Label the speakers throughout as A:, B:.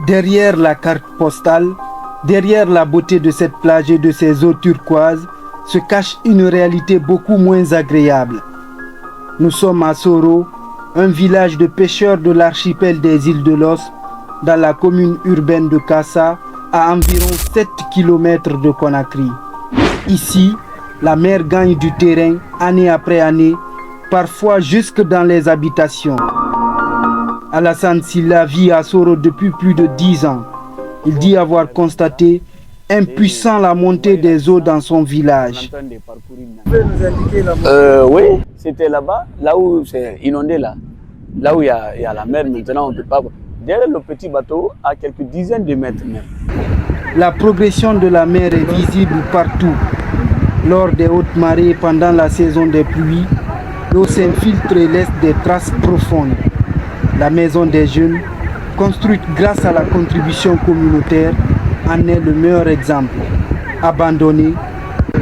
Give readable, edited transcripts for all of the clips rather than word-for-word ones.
A: Derrière la carte postale, derrière la beauté de cette plage et de ses eaux turquoises, se cache une réalité beaucoup moins agréable. Nous sommes à Soro, un village de pêcheurs de l'archipel des îles de Los, dans la commune urbaine de Kassa, à environ 7 km de Conakry. Ici, la mer gagne du terrain année après année, parfois jusque dans les habitations. Alassane Silla vit à Soro depuis plus de 10 ans. Il dit avoir constaté impuissant la montée des eaux dans son village.
B: Vous pouvez nous indiquer la montée?
C: Oui, c'était là-bas, là où c'est inondé, là où il y a la mer. Maintenant, on ne peut pas. Derrière le petit bateau, à quelques dizaines de mètres même.
A: La progression de la mer est visible partout. Lors des hautes marées pendant la saison des pluies, l'eau s'infiltre et laisse des traces profondes. La maison des jeunes, construite grâce à la contribution communautaire, en est le meilleur exemple. Abandonnée,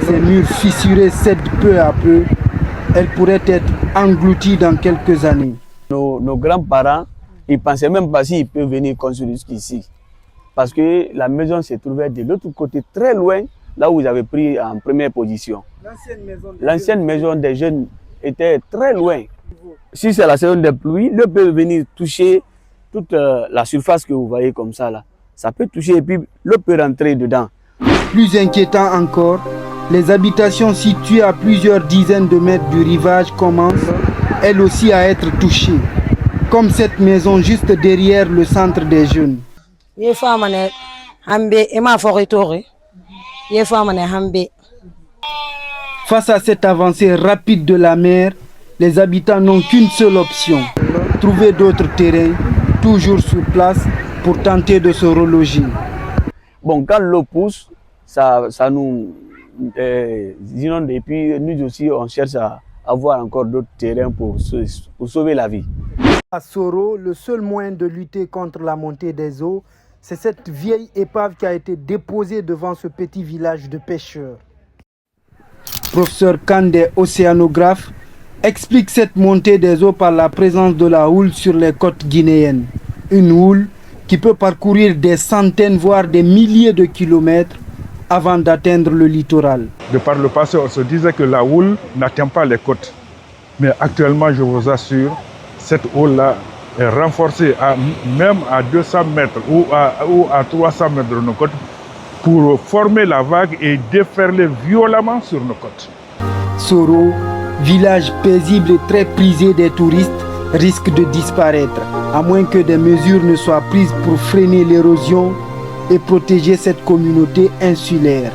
A: ses murs fissurés cèdent peu à peu. Elle pourrait être engloutie dans quelques années.
C: Nos grands-parents, ils ne pensaient même pas s'ils peuvent venir construire jusqu'ici. Parce que la maison se trouvait de l'autre côté, très loin, là où ils avaient pris en première position. L'ancienne maison des jeunes était très loin. Si c'est la saison des pluies, l'eau peut venir toucher toute la surface que vous voyez comme ça là. Ça peut toucher et puis l'eau peut rentrer dedans.
A: Plus inquiétant encore, les habitations situées à plusieurs dizaines de mètres du rivage commencent, elles aussi, à être touchées. Comme cette maison juste derrière le centre des jeunes. Face à cette avancée rapide de la mer, les habitants n'ont qu'une seule option, trouver d'autres terrains, toujours sur place, pour tenter de se reloger.
C: Bon, quand l'eau pousse, ça nous inonde et puis nous aussi on cherche à avoir encore d'autres terrains pour sauver la vie.
A: À Soro, le seul moyen de lutter contre la montée des eaux, c'est cette vieille épave qui a été déposée devant ce petit village de pêcheurs. Professeur Kandé, océanographe, explique cette montée des eaux par la présence de la houle sur les côtes guinéennes. Une houle qui peut parcourir des centaines voire des milliers de kilomètres avant d'atteindre le littoral.
D: De par le passé, on se disait que la houle n'atteint pas les côtes. Mais actuellement, je vous assure, cette houle-là est renforcée même à 200 mètres ou à 300 mètres de nos côtes pour former la vague et déferler violemment sur nos côtes.
A: Soro, village paisible et très prisé des touristes, risque de disparaître, à moins que des mesures ne soient prises pour freiner l'érosion et protéger cette communauté insulaire.